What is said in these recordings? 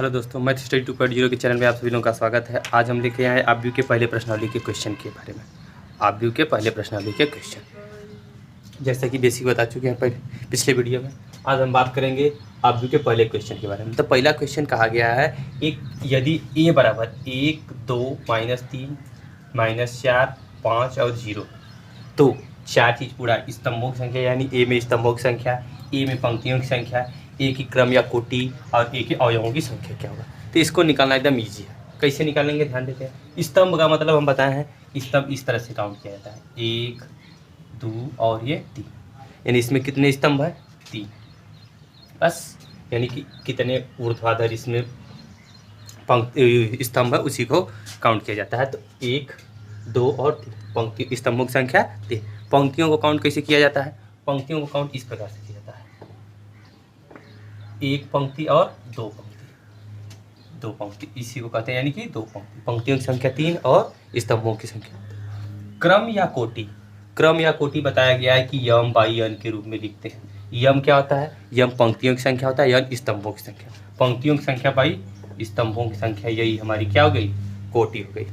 Hello दोस्तों, math study 2.0 के channel में आप सभी लोगों का स्वागत है। आज हम लेके आए हैं आव्यूह के पहले प्रश्नावली के क्वेश्चन के बारे में। आव्यूह के पहले प्रश्नावली के क्वेश्चन जैसा कि बेसिक बता चुके हैं पहले पिछले वीडियो में। आज हम बात करेंगे आव्यूह के पहले क्वेश्चन के बारे में। तो पहला क्वेश्चन कहा गया है एक यदि a बराबर 1, 2, -3, -4, 5 और 0 तो चार चीज़ पूरा स्तंभों की संख्या यानी a में स्तंभों की संख्या, a में पंक्तियों की संख्या, a की क्रम या कोटि और a के अवयवों की संख्या क्या होगा। तो इसको निकालना एकदम ईजी है। कैसे निकालेंगे ध्यान देते हैं। स्तंभ का मतलब हम बताए हैं, स्तंभ इस तरह से काउंट किया जाता है 1, 2 और ये 3, यानी इसमें कितने स्तंभ है 3 बस। यानी कि कितने ऊर्ध्वाधर इसमें पंक्ति स्तंभ है उसी को काउंट किया जाता है। तो 1, 2 और 3 पंक्ति स्तंभों की संख्या 3। पंक्तियों को काउंट कैसे किया जाता है। पंक्तियों को काउंट इस प्रकार से किया जाता है, एक पंक्ति और दो पंक्ति इसी को कहते हैं, यानी कि दो पंक्ति। पंक्तियों की संख्या 3 और स्तंभों की संख्या। क्रम या कोटि बताया गया है कि यम बाई यन के रूप में लिखते हैं। यम क्या होता है, यम पंक्तियों की संख्या होता है, यन स्तंभों की संख्या। पंक्तियों की संख्या बाई स्तंभों की संख्या, यही हमारी क्या हो गई कोटि हो गई।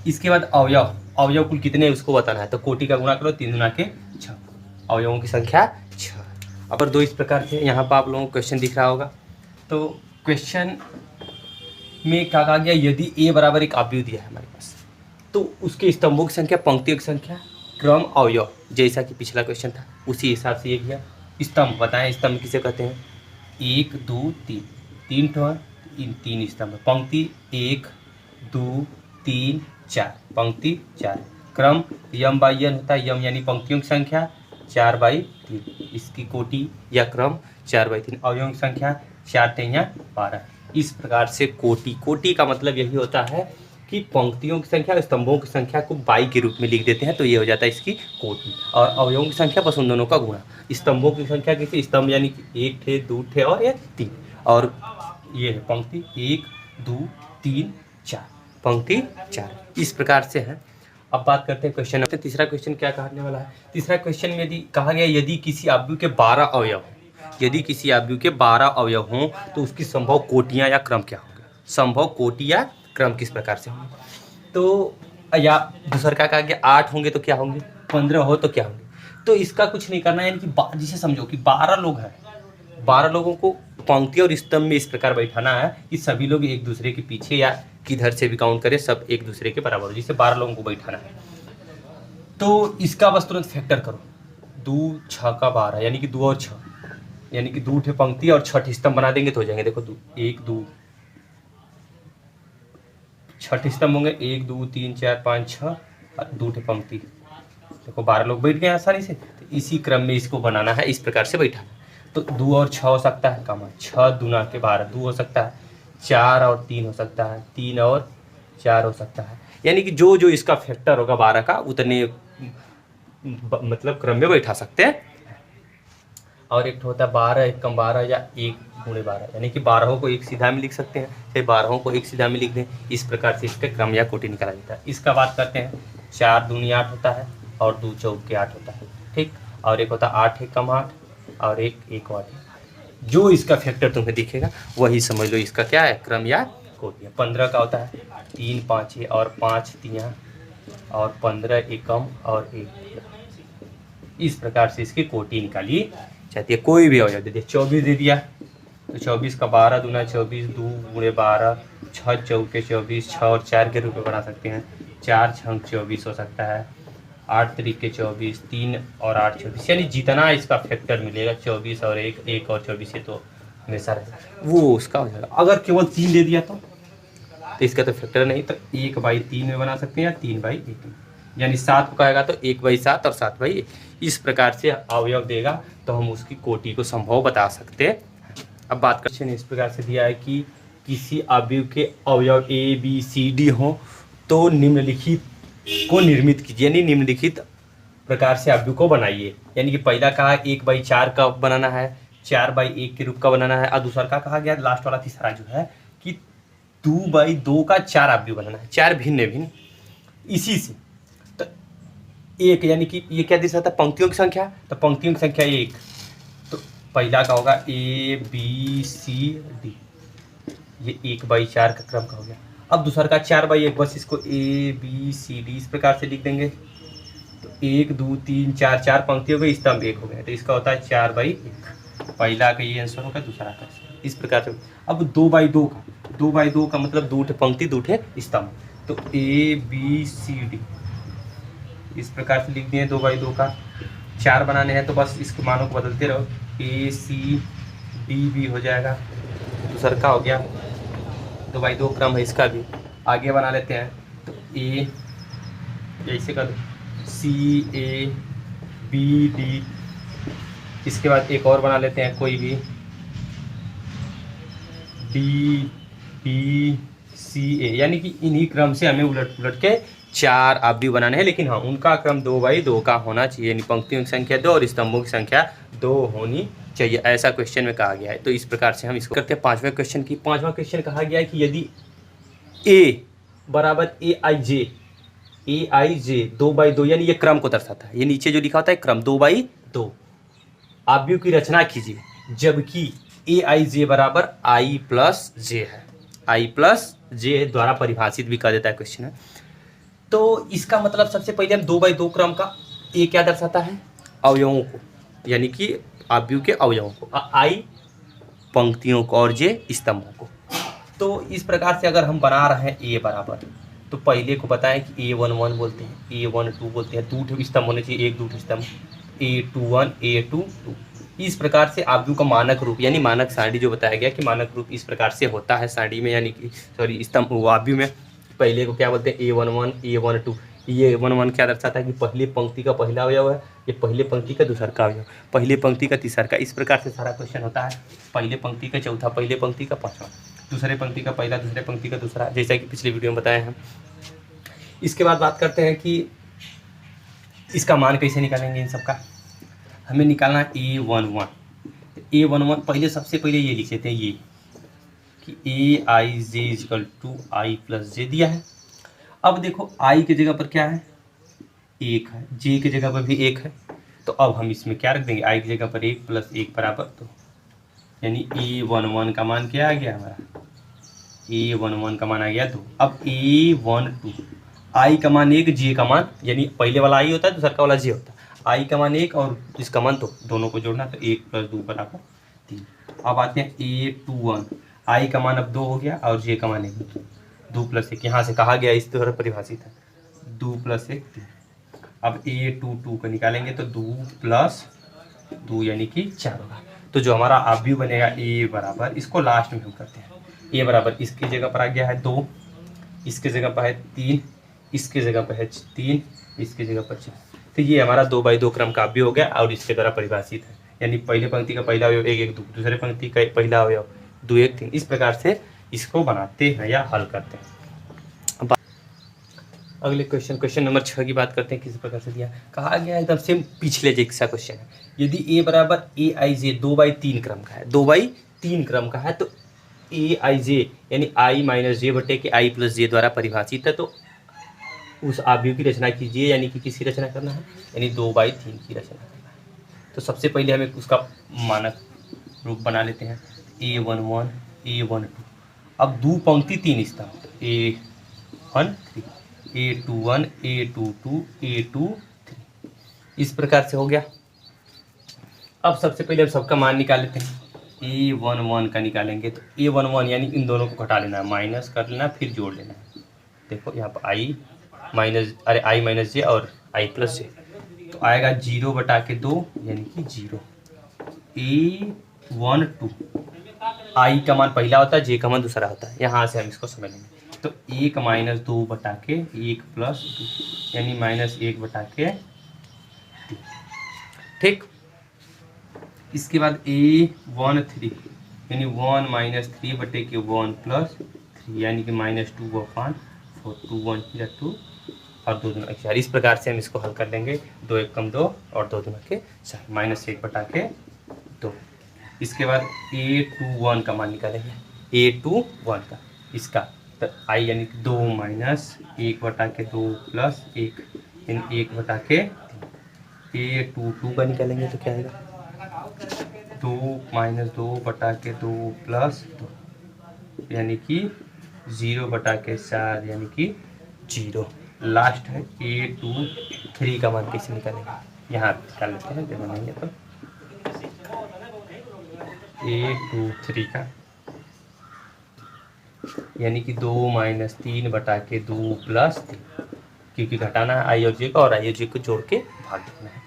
इसके बाद अवयव कुल कितने उसको बताना है। तो कोटि का गुणा करो 3 गुना के 6, अवयवों की संख्या 6। अब दो इस प्रकार से यहाँ पर आप लोगों को क्वेश्चन दिख रहा होगा। तो क्वेश्चन में क्या कहा गया, यदि a बराबर एक अवयव दिया है हमारे पास तो उसके स्तंभों की संख्या, पंक्तियों की संख्या, क्रम, अवयव, जैसा कि पिछला क्वेश्चन था उसी हिसाब से ये किया। स्तंभ बताएं, स्तंभ किसे कहते हैं। 1, 2, 3 3 ठो इन 3 स्तंभ। पंक्ति 1, 2, 3, 4 पंक्ति 4। क्रम यम बाई यन होता है, यम यानी पंक्तियों की संख्या 4/3, इसकी कोटि या क्रम 4/3। अवयवों की संख्या 4 × 3 = 12। इस प्रकार से कोटि का मतलब यही होता है कि पंक्तियों की संख्या, स्तंभों की संख्या को बाई के रूप में लिख देते हैं, तो ये हो जाता है इसकी कोटि। और अवयवों की संख्या बस उन दोनों का गुणा। स्तंभों की संख्या कैसे, स्तंभ यानी कि 1 थे, 2 थे और ये 3, और ये है पंक्ति 1, 2, 3, 4 पंक्ति 4। इस प्रकार से है। अब बात करते हैं क्वेश्चन। तीसरा क्वेश्चन क्या कहने वाला है। तीसरा क्वेश्चन में यदि कहा गया यदि किसी अवयव के 12 अवयव हों, यदि किसी अवयव के 12 अवयव हों तो उसकी संभव कोटियाँ या क्रम क्या होंगे। संभव कोटि या क्रम किस प्रकार से होंगे। तो या दूसरा क्या कहा गया, 8 होंगे तो क्या होंगे, 15 हो तो क्या होंगे। तो इसका कुछ नहीं करना है, यानी कि जिसे समझो कि 12 लोग हैं, 12 लोगों को पंक्ति और स्तंभ में इस प्रकार बैठाना है कि सभी लोग एक दूसरे के पीछे या किधर से भी काउंट करें, सब एक दूसरे के बराबर हो, जिससे 12 लोगों को बैठाना है। तो इसका बस तुरंत फैक्टर करो, 2, 6 का 12 यानी कि 2 और 6, यानी कि 2 ठे पंक्ति और 6 स्तंभ बना देंगे तो हो जाएंगे। देखो 1, 2, 6 स्तंभ होंगे, 1, 2, 3, 4, 5, 6 और 2 ठे पंक्ति। देखो 12 लोग बैठ गए आसानी से। तो इसी क्रम में इसको बनाना है, इस प्रकार से बैठाना है। तो 2 और 6 हो सकता है, कम 6 दूना के 12, 2 हो सकता है, 4 और 3 हो सकता है, 3 और 4 हो सकता है। यानी कि जो जो इसका फैक्टर होगा 12 का उतने मतलब क्रम में बैठा सकते हैं। और एक होता है 12 1 कम 12 या 1 × 12, यानी कि 12 को एक सीधा में लिख सकते हैं, चाहे 12 को एक सीधा में लिख दें। इस प्रकार से इसका क्रम या कोटि निकाला जाता है। इसका बात करते हैं, 4 दूनी 8 होता है और 2 चौके 8 होता है, ठीक। और एक होता है 8 1 कम 8 और 1 और 1। जो इसका फैक्टर तुम्हें दिखेगा वही समझ लो इसका क्या है, क्रम या कोटि। 15 का होता है 3 5 और 5 3 और 15 एकम और 1। इस प्रकार से इसकी कोटि निकाली जाती है। कोई भी अवयव दे दिया, 24 दे दिया तो 24 का 12 दूना 24, 2 × 12, 6 चौके 24, 6 और 4 के रूप में बना सकते हैं। 4 6 24 हो सकता है, 8 3 24, 3 और 8 24, यानी जितना इसका फैक्टर मिलेगा 24 और 1 और 24 है तो हमेशा रहेगा, वो उसका हो जाएगा। अगर केवल 3 दे दिया तो इसका तो फैक्टर नहीं, तो 1/3 में बना सकते हैं या 3/1, यानी 7 को कहेगा तो 1/7 और 7/1। इस प्रकार से अवयव देगा तो हम उसकी कोटि को संभव बता सकते हैं। अब बात करते हैं, इस प्रकार से दिया है कि किसी अवयव के अवयव A B C D हो तो निम्नलिखित को निर्मित कीजिए, यानी निम्नलिखित प्रकार से अवयव को बनाइए। यानी कि पहला कहा 1/4 का बनाना है, 4/1 के रूप का बनाना है, और दूसरा का कहा गया लास्ट वाला तीसरा जो है कि 2/2 का 4 अवयव बनाना है, 4 भिन्न भिन्न। इसी से तो 1 यानी कि ये क्या दिख रहा था, पंक्तियों की संख्या, तो पंक्तियों की संख्या 1। तो पहला का होगा A B C D, ये 1/4 का क्रम का हो गया। अब दूसरा का 4/1, बस इसको ABCD इस प्रकार से लिख देंगे। तो 1 2 3 4, 4 पंक्ति हो गई, स्तंभ 1 हो गया, तो इसका होता है 4/1। पहला का ये आंसर होगा, दूसरा का इस प्रकार से। अब 2/2 का, 2/2 का मतलब 2 पंक्ति 2 स्तंभ, तो ABCD इस प्रकार से लिख दिए 2/2 का। 4 बनाने हैं तो बस इसके मानों को बदलते रहो, ACDB हो जाएगा। दूसरा का हो गया 2/2 क्रम है इसका भी। आगे बना लेते हैं, तो A ऐसे कर CABD। इसके बाद एक और बना लेते हैं कोई भी, DBCA, यानी कि इन्हीं क्रम से हमें उलट उलट के 4 आव्यूह बनाने हैं, लेकिन हाँ उनका क्रम 2/2 का होना चाहिए, यानी पंक्तियों की संख्या 2 और स्तंभों की संख्या 2 होनी चाहिए, ऐसा क्वेश्चन में कहा गया है। तो इस प्रकार से हम इसको करते हैं 5वें क्वेश्चन की। 5वां क्वेश्चन कहा गया है कि यदि A बराबर AIJ 2/2, यानी ये क्रम को दर्शाता है, ये नीचे जो लिखा होता है क्रम 2/2, आव्यूह की रचना कीजिए, जबकि AIJ बराबर I+J है, I+J द्वारा परिभाषित भी कर देता है क्वेश्चन है। तो इसका मतलब सबसे पहले हम 2/2 क्रम का A क्या दर्शाता है, अवयवों को, यानी कि आव्यूह के अवयवों को, I पंक्तियों को और J स्तंभों को। तो इस प्रकार से अगर हम बना रहे हैं A बराबर, तो पहले को बताएं कि A11 बोलते हैं, A12 बोलते हैं, 2 स्तंभ होने चाहिए, 1 2 स्तंभ, A21 A22। इस प्रकार से आव्यूह का मानक रूप, यानी मानक सारणी जो बताया गया कि मानक रूप इस प्रकार से होता है सारणी में, यानी कि सॉरी स्तंभ आव्यूह में। पहले को क्या बोलते हैं A11 A12। ये 11 क्या दर्शाता है कि पहले पंक्ति का पहला अवयव है, ये पहले पंक्ति का दूसरा का अवयव, पहले पंक्ति का तीसरा का, इस प्रकार से सारा क्वेश्चन होता है। पहले पंक्ति का चौथा, पहले पंक्ति का पांचवा, दूसरे पंक्ति का पहला, दूसरे पंक्ति का दूसरा, जैसा कि पिछले वीडियो में बताया है। इसके बाद बात करते हैं कि इसका मान कैसे निकालेंगे। इन सबका हमें निकालना है A11। A11 पहले सबसे पहले ये लिख लेते हैं, ये कि AIJ = I+J दिया है। अब देखो I की जगह पर क्या है, 1 है, J की जगह पर भी 1 है, तो अब हम इसमें क्या रख देंगे, I की जगह पर 1 + 1 बराबर 2, यानी A11 का मान क्या आ गया हमारा, A11 का मान आ गया 2। अब A12, I का मान 1, J का मान, यानी पहले वाला I होता है, दूसरा वाला J होता है, I का मान 1 और इसका मान 2, दोनों को जोड़ना, तो 1 + 2 बराबर 3। अब आते हैं A21, I का मान अब 2 हो गया और J का मान 1, 2 + 1 यहाँ से कहा गया, इस तरह परिभाषित है, 2 + 1 3। अब A22 को निकालेंगे तो 2 + 2 यानी कि 4 होगा। तो जो हमारा आव्यूह बनेगा A बराबर, इसको लास्ट में हम करते हैं, A बराबर इसकी जगह पर आ गया है 2, इसके जगह पर है 3, इसके जगह पर है 3, इसके जगह पर 4। तो ये हमारा 2/2 क्रम का आव्यूह हो गया और इसके द्वारा परिभाषित है, यानी पहले पंक्ति का पहला अवयव 1 1 2, दूसरे पंक्ति का पहला अवयव 2 1 3। इस प्रकार से इसको बनाते हैं या हल करते हैं। अब अगले क्वेश्चन नंबर 6 की बात करते हैं, किस प्रकार से दिया, कहा गया एकदम सेम पिछले जैसा क्वेश्चन है। यदि A बराबर AIJ 2/3 क्रम का है, 2/3 क्रम का है, तो AIJ यानी I-J बटे के I+J द्वारा परिभाषित है, तो उस आव्यूह की रचना कीजिए, यानी कि किसकी रचना करना है, यानी 2/3 की रचना करना है। तो सबसे पहले हमें उसका मानक रूप बना लेते हैं, A11 A12। अब 2 पंक्ति 3 स्तंभ, A13 A21 A22 A23, इस प्रकार से हो गया। अब सबसे पहले हम सबका मान निकाल लेते हैं। A11 का निकालेंगे तो A11 यानी इन दोनों को घटा लेना है, माइनस कर लेना, फिर जोड़ लेना है। देखो यहाँ पर I-J और I+J, तो आएगा 0/2 यानी कि 0। A12 I का मान पहला होता है, J का मान दूसरा होता है, यहाँ से हम इसको समझ लेंगे। तो 1 - 2/1 + 2 यानी -1/3। ठीक, इसके बाद A13 यानी 1 - 3/1 + 3 यानी कि -2/4, 2 1 2 और 2 दूना 4। इस प्रकार से हम इसको हल कर लेंगे, 2 1 = 2 और 2 दूना 4, -1/2। इसके बाद A21 का मान निकालेंगे, A21 का इसका, तो I यानी कि 2 - 1/2 + 1 यानी 1/3। A22 का निकालेंगे तो क्या आएगा, 2 - 2/2 + 2 यानी कि 0/4 यानी कि 0। लास्ट है A23 का मान कैसे निकालेंगे, यहाँ निकाल लेते हैं, जब नहीं है तो A23 का यानी कि 2 - 3/2 + 3, क्योंकि घटाना है आई और जे का और आई और जे को जोड़ के भाग देना है,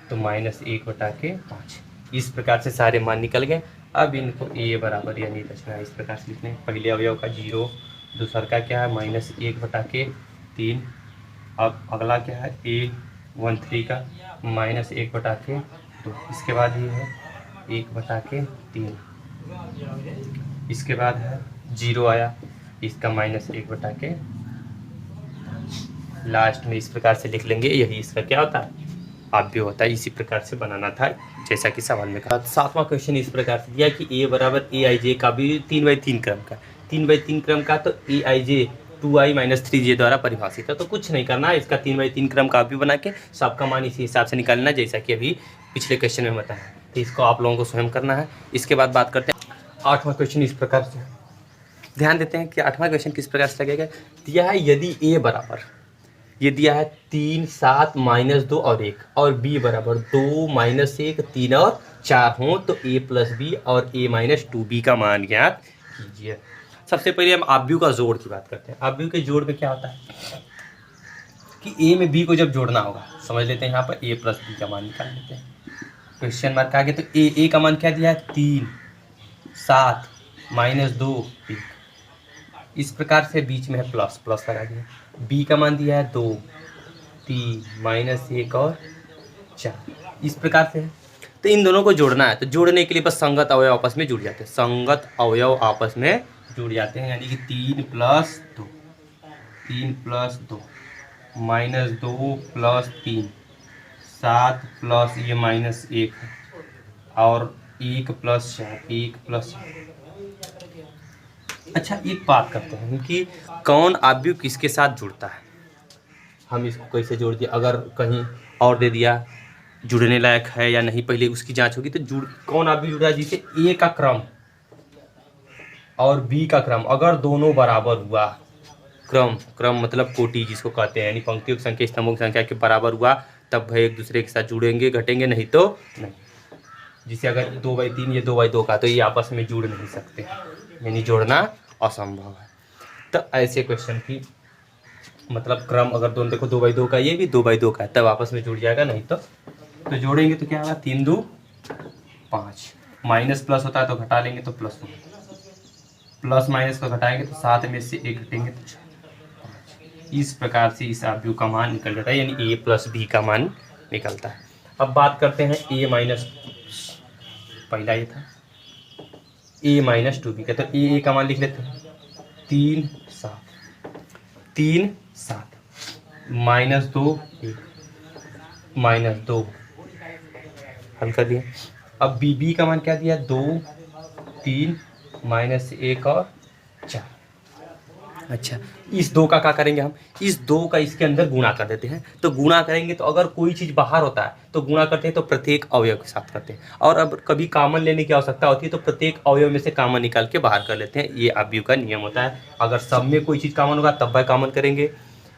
तो -1/5। इस प्रकार से सारे मान निकल गए। अब इनको A बराबर यानी रचना इस प्रकार से लिखने हैं। पहले अवयव का 0, दूसर का क्या है -1/3। अब अगला क्या है A13 का -1/2। इसके बाद ये है 1/3। इसके बाद है 0 आया, इसका -1/। लास्ट में इस प्रकार से लिख लेंगे, यही इसका क्या होता है, आव्य होता है। इसी प्रकार से बनाना था जैसा कि सवाल में कहा। 7वां क्वेश्चन इस प्रकार से दिया कि A बराबर AIJ का भी 3/3 क्रम का 3/3 क्रम का, तो AIJ 2i - 3j द्वारा परिभाषित है। तो कुछ नहीं करना है, इसका 3/3 क्रम का आव्य बना के सबका मान इसी हिसाब से निकालना, जैसा कि अभी पिछले क्वेश्चन में बताया। तो इसको आप लोगों को स्वयं करना है। इसके बाद बात करते हैं 8वां क्वेश्चन इस प्रकार से। ध्यान देते हैं कि 8वां क्वेश्चन किस प्रकार से लगेगा। दिया है यदि A बराबर, ये दिया है 3, 7, -2 और 1, और B बराबर 2, -1, 3 और 4 हों, तो A + B और A - 2B का मान ज्ञात कीजिए। सबसे पहले हम आव्यूह का जोड़ की बात करते हैं। आव्यूह के जोड़ में क्या होता है कि A में B को जब जोड़ना होगा, समझ लेते हैं यहाँ पर A + B का मान निकाल लेते हैं। क्वेश्चन मार्क आगे, तो A का मान क्या दिया है 3, 7, -2, 1। इस प्रकार से बीच में है प्लस लगा दिया। B का मान दिया है 2, 3, -1 और 4। इस प्रकार से है, तो इन दोनों को जोड़ना है। तो जोड़ने के लिए बस संगत अवयव आपस में जुड़ जाते हैं, संगत अवयव आपस में जुड़ जाते हैं, यानी कि 3 + 2, 3 + 2, -2 + 3, 7 प्लस ये -1 और 1 + 4, 1 + 4। अच्छा, एक बात करते हैं कि कौन आव्यूह किसके साथ जुड़ता है, हम इसको कैसे जोड़ दिया। अगर कहीं और दे दिया जुड़ने लायक है या नहीं, पहले उसकी जांच होगी। तो कौन आव्यूह जुड़ रहा है, जिसे A का क्रम और B का क्रम अगर दोनों बराबर हुआ, क्रम मतलब कोटि जिसको कहते हैं, यानी पंक्तियों की संख्या स्तंभों की संख्या के बराबर हुआ, तब भाई एक दूसरे के साथ जुड़ेंगे, घटेंगे, नहीं तो नहीं। जिसे अगर 2/3 ये 2/2 का, तो ये आपस में जुड़ नहीं सकते, यानी जोड़ना असंभव है। तो ऐसे क्वेश्चन की मतलब क्रम अगर दोनों देखो 2/2 का, ये भी 2/2 का है, तब आपस में जुड़ जाएगा, नहीं तो जोड़ेंगे तो क्या होगा 3 2 5, माइनस प्लस होता है तो घटा लेंगे तो प्लस होगा, प्लस माइनस को घटाएंगे तो 7 में से 1 घटेंगे तो 5। इस प्रकार से इस आव्यूह का मान निकल जाता है, यानी A + B का मान निकलता है। अब बात करते हैं पहला ये था A - 2B का, तो A का मान लिख लेते हैं 3 7 -2 1 -2 हल कर दिया। अब B का मान क्या दिया 2 3 -1 और 4। अच्छा, इस 2 का क्या करेंगे हम, इस 2 का इसके अंदर गुणा कर देते हैं। तो गुणा करेंगे तो अगर कोई चीज़ बाहर होता है तो गुणा करते हैं, तो प्रत्येक अवयव के साथ करते हैं। और अब कभी कॉमन लेने की आवश्यकता होती है तो प्रत्येक अवयव में से कॉमन निकाल के बाहर कर लेते हैं। ये आव्यूह का नियम होता है। अगर सब में कोई चीज़ कॉमन होगा तब वह कॉमन करेंगे,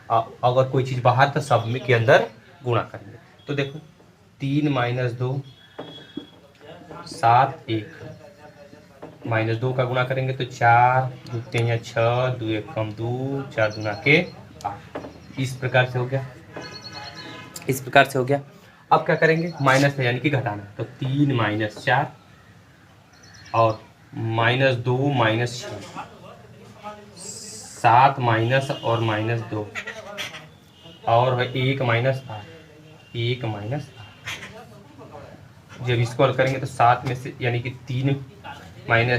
अगर कोई चीज़ बाहर तो सब में के अंदर गुणा करेंगे। तो देखो 3 - 2 7 1 -2 का गुणा करेंगे तो 4 2 3 या 6 2 1 कम 2 4 गुना के 8। इस प्रकार से हो गया, इस प्रकार से हो गया। अब क्या करेंगे, माइनस में यानी कि घटाना, तो 3 - 4 और -2 - 6 7 माइनस और -2 और 1 - 8 1 - 8। जब इसको हल करेंगे तो 7 में से यानी कि 3 -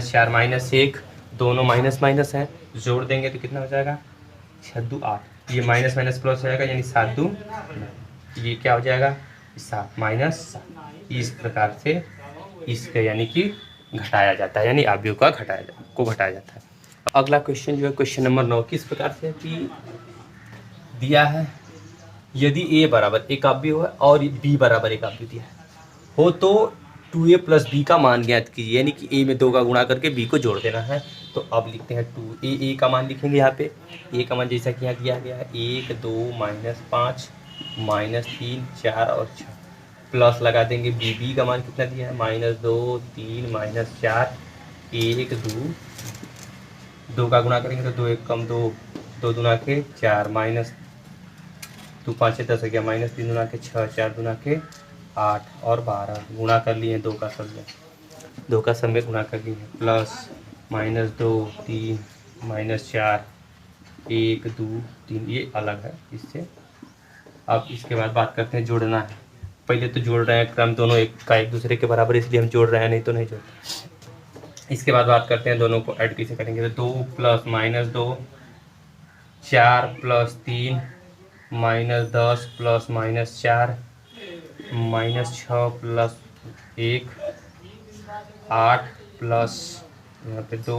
4 -1 दोनों माइनस माइनस हैं, जोड़ देंगे तो कितना हो जाएगा 6 2 8। ये माइनस माइनस प्लस हो जाएगा, यानी 7 2 9। ये क्या हो जाएगा 7 -7। इस प्रकार से इसके यानी कि घटाया जाता है, यानी आव्यूह का घटाया जाता है। अगला क्वेश्चन जो है क्वेश्चन नंबर 9 किस प्रकार से कि दिया है यदि A बराबर एक आव्यूह है और B बराबर एक आव्यूह दिया है हो, तो 2a प्लस बी का मान ज्ञात कीजिए, यानी कि a में 2 का गुणा करके b को जोड़ देना है। तो अब लिखते हैं 2a, a का मान लिखेंगे यहाँ पे, a का मान जैसा कि यहाँ दिया गया है 1 2 -5 -3 4 और 6, प्लस लगा देंगे b का मान कितना दिया है -2 3 -4 1 2, 2 का गुणा करेंगे तो 2 1 कम 2, 2 दूना के 4 माइनस 2 5 10 हो गया, -3 दूना के 6 4 दूना के 8 और 12, गुणा कर लिए 2 का सब में, 2 का सब में गुणा कर लिए, प्लस -2 3 -4 1 2 3, ये अलग है इससे। अब इसके बाद बात करते हैं जोड़ना है। पहले तो जोड़ रहे हैं क्रम दोनों एक दूसरे के बराबर, इसलिए हम जोड़ रहे हैं, नहीं तो नहीं जोड़ते। इसके बाद बात करते हैं दोनों को ऐड कैसे करेंगे। तो 2 plus -2 4 plus 3 -10 plus -4 -6 plus 1 8 plus यहाँ पे 2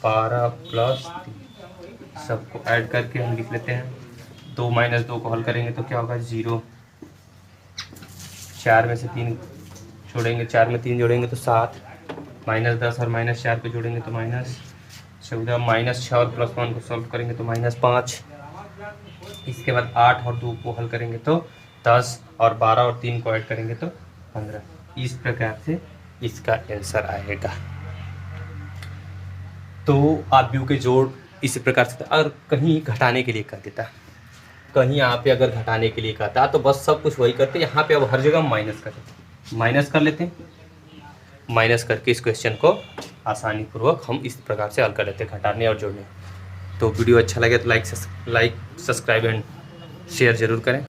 12 प्लस 3, सबको ऐड करके हम लिख लेते हैं। 2 - 2 को हल करेंगे तो क्या होगा 0, 4 में से 3 छोड़ेंगे, 4 में 3 जोड़ेंगे तो 7, -10 और -4 को जोड़ेंगे तो -14, -6 और +1 को सॉल्व करेंगे तो -5। इसके बाद 8 और 2 को हल करेंगे तो 10 और 12 और 3 को ऐड करेंगे तो 15। इस प्रकार से इसका आंसर आएगा। तो आप व्यू के जोड़ इसी प्रकार से, अगर कहीं घटाने के लिए कर देता, कहीं यहाँ पे अगर घटाने के लिए कहता तो बस सब कुछ वही करते, यहाँ पे अब हर जगह माइनस कर लेते, माइनस करके इस क्वेश्चन को आसानी पूर्वक हम इस प्रकार से हल कर लेते, घटाने और जोड़ने। तो वीडियो अच्छा लगे तो लाइक सब्सक्राइब एंड शेयर ज़रूर करें।